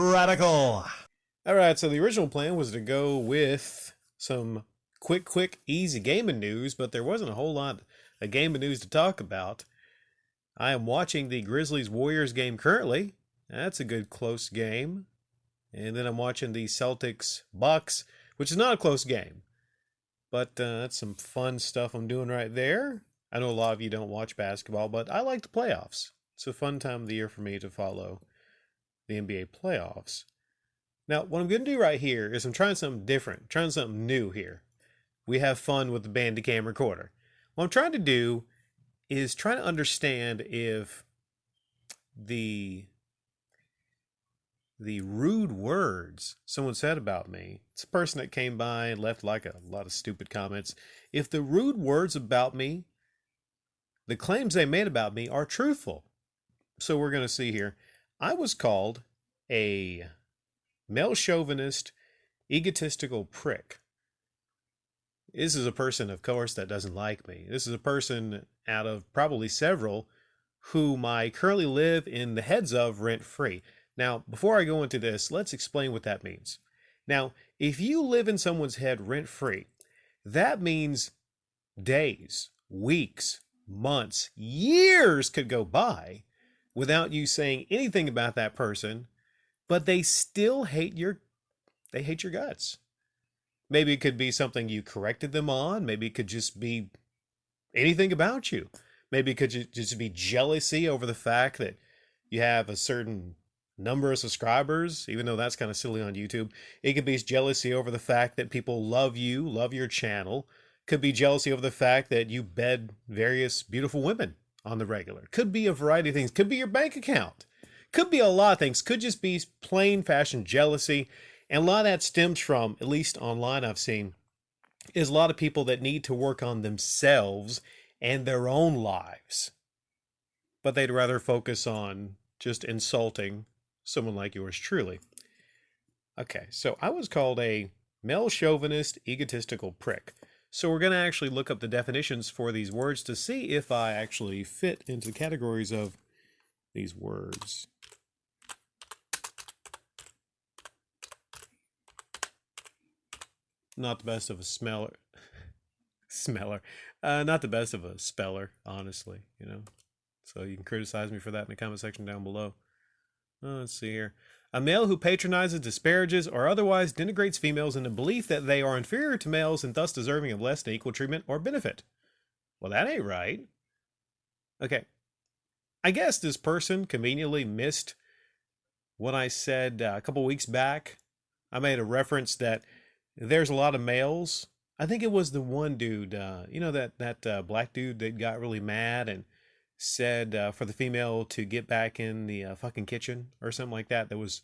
Radical. All right, so the original plan was to go with some quick, easy gaming news, but there wasn't a whole lot of gaming news to talk about. I am watching the Grizzlies Warriors game currently. That's a good close game. And then I'm watching the Celtics Bucks, which is not a close game. But that's some fun stuff I'm doing right there. I know a lot of you don't watch basketball, but I like the playoffs. It's a fun time of the year for me to follow the NBA playoffs. Now, what I'm going to do right here is I'm trying something different, trying something new here. We have fun with the Bandicam recorder. What I'm trying to do is try to understand if the rude words someone said about me, it's a person that came by and left like a lot of stupid comments. If the rude words about me, the claims they made about me are truthful. So we're going to see here. I was called a male chauvinist, egotistical prick. This is a person, of course, that doesn't like me. This is a person out of probably several whom I currently live in the heads of rent-free. Now, before I go into this, let's explain what that means. Now, if you live in someone's head rent-free, that means days, weeks, months, years could go by without you saying anything about that person, but they still hate your guts. Maybe it could be something you corrected them on. Maybe it could just be anything about you. Maybe it could just be jealousy over the fact that you have a certain number of subscribers, even though that's kind of silly on YouTube. It could be jealousy over the fact that people love you, love your channel. Could be jealousy over the fact that you bed various beautiful women on the regular. Could be a variety of things. Could be your bank account. Could be a lot of things. Could just be plain fashion jealousy. And a lot of that stems from, at least online I've seen, is a lot of people that need to work on themselves and their own lives. But they'd rather focus on just insulting someone like yours truly. Okay, so I was called a male chauvinist, egotistical prick. So we're going to actually look up the definitions for these words to see if I actually fit into the categories of these words. Not the best of a not the best of a speller, honestly, so you can criticize me for that in the comment section down below. Let's see here. A male who patronizes, disparages, or otherwise denigrates females in the belief that they are inferior to males and thus deserving of less than equal treatment or benefit. Well, that ain't right. Okay, I guess this person conveniently missed what I said a couple weeks back. I made a reference that there's a lot of males. I think it was the one dude, that black dude that got really mad and said for the female to get back in the fucking kitchen or something like that. That was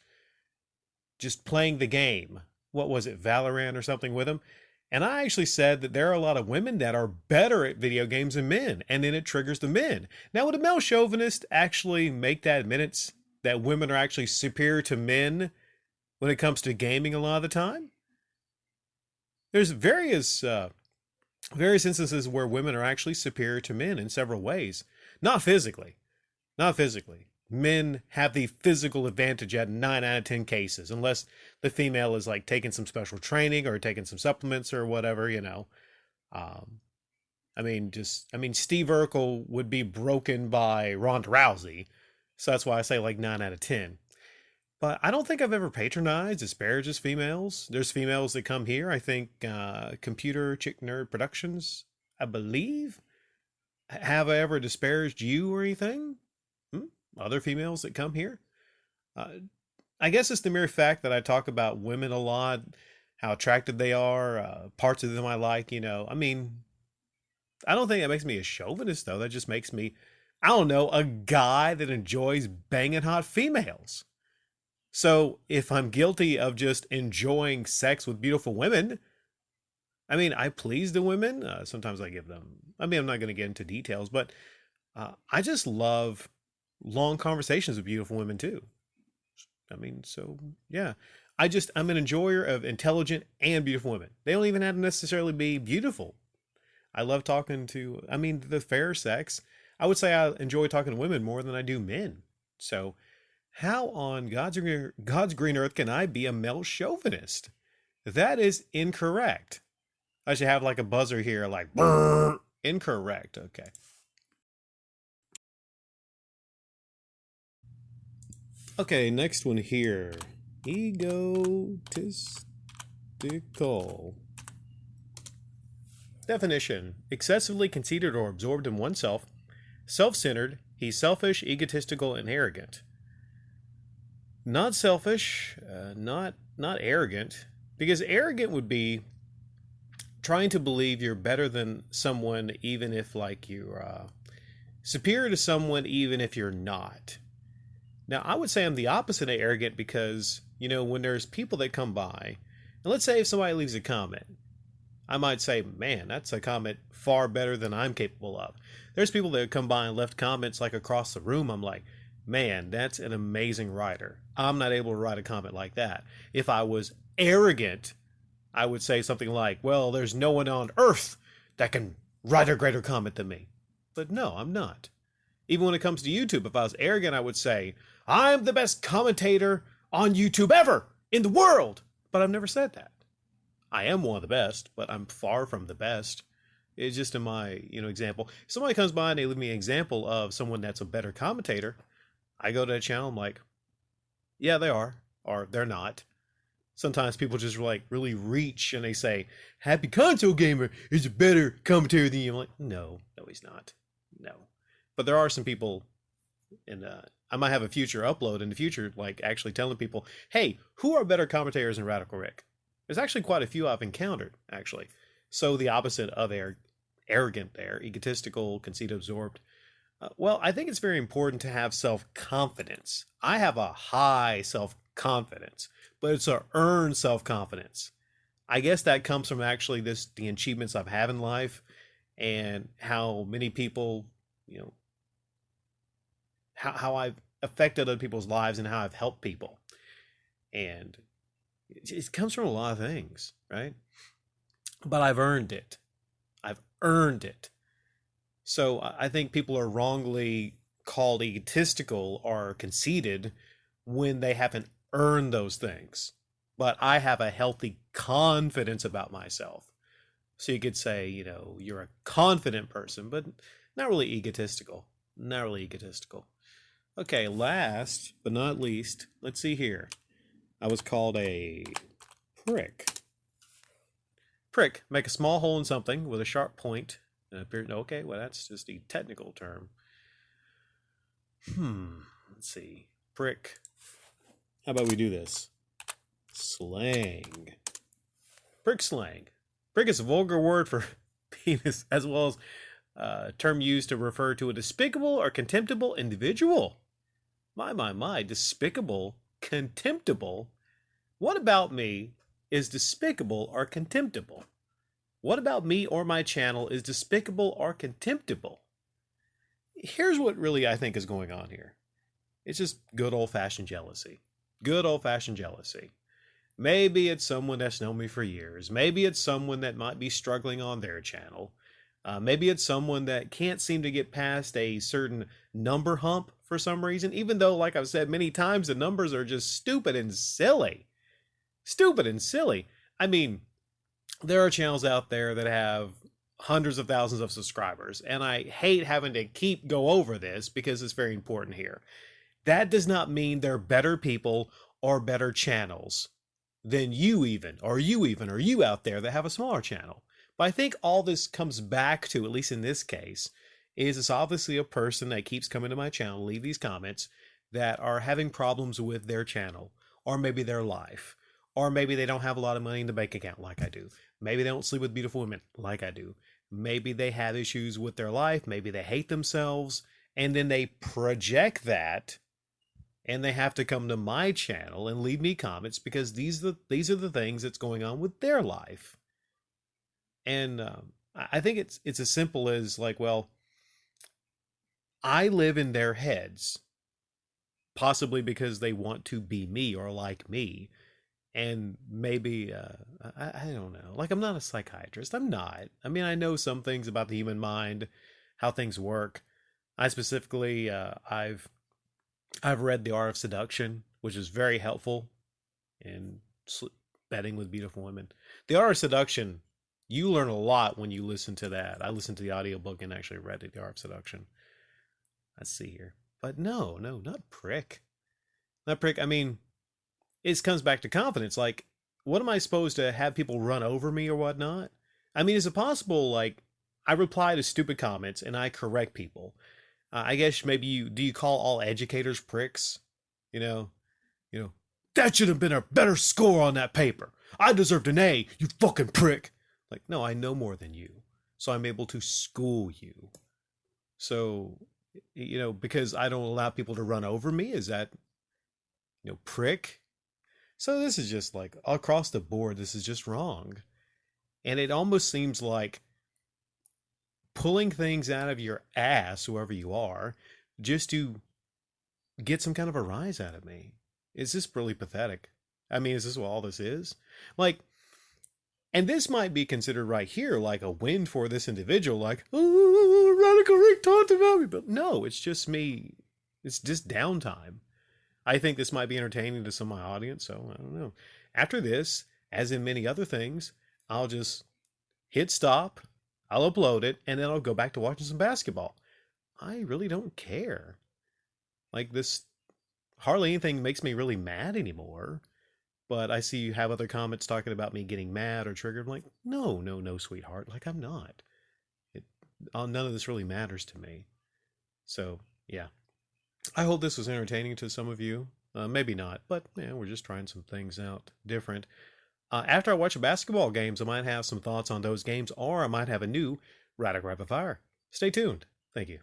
just playing the game. What was it, Valorant or something with him? And I actually said that there are a lot of women that are better at video games than men, and then it triggers the men. Now, would a male chauvinist actually make that admittance that women are actually superior to men when it comes to gaming a lot of the time? There's various instances where women are actually superior to men in several ways. Not physically. Men have the physical advantage at 9 out of 10 cases, unless the female is like taking some special training or taking some supplements or whatever, Steve Urkel would be broken by Ronda Rousey. So that's why I say like 9 out of 10. But I don't think I've ever patronized, disparages females. There's females that come here. I think Computer Chick Nerd Productions, I believe. Have I ever disparaged you or anything? Other females that come here? I guess it's the mere fact that I talk about women a lot, how attractive they are, parts of them I like, I don't think that makes me a chauvinist, though. That just makes me, I don't know, a guy that enjoys banging hot females. So if I'm guilty of just enjoying sex with beautiful women, I please the women. Sometimes I give them, I'm not going to get into details, but I just love long conversations with beautiful women too. So yeah, I'm an enjoyer of intelligent and beautiful women. They don't even have to necessarily be beautiful. I love talking to, the fair sex. I would say I enjoy talking to women more than I do men. So How on God's green earth can I be a male chauvinist? That is incorrect. I should have like a buzzer here, like brrr. Incorrect. Okay. Okay, next one here. Egotistical. Definition: excessively conceited or absorbed in oneself, self-centered, he's selfish, egotistical, and arrogant. Not selfish, not arrogant, because arrogant would be trying to believe you're better than someone, even if like you're superior to someone, even if you're not. Now, I would say I'm the opposite of arrogant because, when there's people that come by, and let's say if somebody leaves a comment, I might say, man, that's a comment far better than I'm capable of. There's people that come by and left comments like across the room. I'm like, man, that's an amazing writer. I'm not able to write a comment like that. If I was arrogant, I would say something like, well, there's no one on earth that can write a greater comment than me. But no, I'm not. Even when it comes to YouTube, if I was arrogant, I would say, I'm the best commentator on YouTube ever in the world. But I've never said that. I am one of the best, but I'm far from the best. It's just in my, example. If somebody comes by and they leave me an example of someone that's a better commentator, I go to that channel, I'm like, yeah, they are, or they're not. Sometimes people just like really reach and they say, Happy Console Gamer is a better commentator than you. I'm like, no, he's not. No. But there are some people, and I might have a future upload in the future, like actually telling people, hey, who are better commentators than Radical Rick? There's actually quite a few I've encountered, actually. So the opposite of arrogant there, egotistical, conceit absorbed. Well, I think it's very important to have self-confidence. I have a high self-confidence, but it's a earned self-confidence. I guess that comes from actually the achievements I've had in life and how many people, how I've affected other people's lives and how I've helped people. And it comes from a lot of things, right? But I've earned it. I've earned it. So I think people are wrongly called egotistical or conceited when they haven't earned those things. But I have a healthy confidence about myself. So you could say, you're a confident person, but not really egotistical. Not really egotistical. Okay, last but not least, let's see here. I was called a prick. Prick, make a small hole in something with a sharp point. Okay, well, that's just a technical term. Let's see. Prick. How about we do this? Slang. Prick slang. Prick is a vulgar word for penis, as well as a term used to refer to a despicable or contemptible individual. My, despicable, contemptible. What about me is despicable or contemptible? What about me or my channel is despicable or contemptible? Here's what really I think is going on here. It's just good old-fashioned jealousy. Good old-fashioned jealousy. Maybe it's someone that's known me for years. Maybe it's someone that might be struggling on their channel. Maybe it's someone that can't seem to get past a certain number hump for some reason, even though, like I've said many times, the numbers are just stupid and silly. Stupid and silly. I mean, there are channels out there that have hundreds of thousands of subscribers, and I hate having to go over this because it's very important here. That does not mean they're better people or better channels than you out there that have a smaller channel. But I think all this comes back to, at least in this case, is it's obviously a person that keeps coming to my channel, leave these comments, that are having problems with their channel, or maybe their life, or maybe they don't have a lot of money in the bank account like I do. Maybe they don't sleep with beautiful women like I do. Maybe they have issues with their life. Maybe they hate themselves. And then they project that, and they have to come to my channel and leave me comments because these are the things that's going on with their life. And I think it's as simple as like, well, I live in their heads, possibly because they want to be me or like me. And maybe, I don't know, like I'm not a psychiatrist. I'm not. I mean, I know some things about the human mind, how things work. I specifically, I've I've read The Art of Seduction, which is very helpful in betting with beautiful women. The Art of Seduction, you learn a lot when you listen to that. I listened to the audiobook and actually read it, The Art of Seduction. Let's see here. But no, no, not prick. Not prick. I mean, it comes back to confidence. Like, what am I supposed to have people run over me or whatnot? I mean, is it possible, like, I reply to stupid comments and I correct people? I guess maybe you call all educators pricks? You know, you know, that should have been a better score on that paper. I deserved an A, you fucking prick. Like, no, I know more than you. So I'm able to school you. So, because I don't allow people to run over me, is that, prick? So this is just like across the board, this is just wrong. And it almost seems like pulling things out of your ass, whoever you are, just to get some kind of a rise out of me. Is this really pathetic? I mean, is this what all this is? Like, and this might be considered right here like a win for this individual, like, oh, Radical Rick talked about me. But no, it's just me. It's just downtime. I think this might be entertaining to some of my audience, so I don't know. After this, as in many other things, I'll just hit stop, I'll upload it, and then I'll go back to watching some basketball. I really don't care. Like, this, hardly anything makes me really mad anymore. But I see you have other comments talking about me getting mad or triggered. I'm like, no, no, no, sweetheart. Like, I'm not. It, none of this really matters to me. So, yeah. I hope this was entertaining to some of you. Maybe not, but yeah, we're just trying some things out different. After I watch the basketball games, I might have some thoughts on those games, or I might have a new Radical Rapid Fire. Stay tuned. Thank you.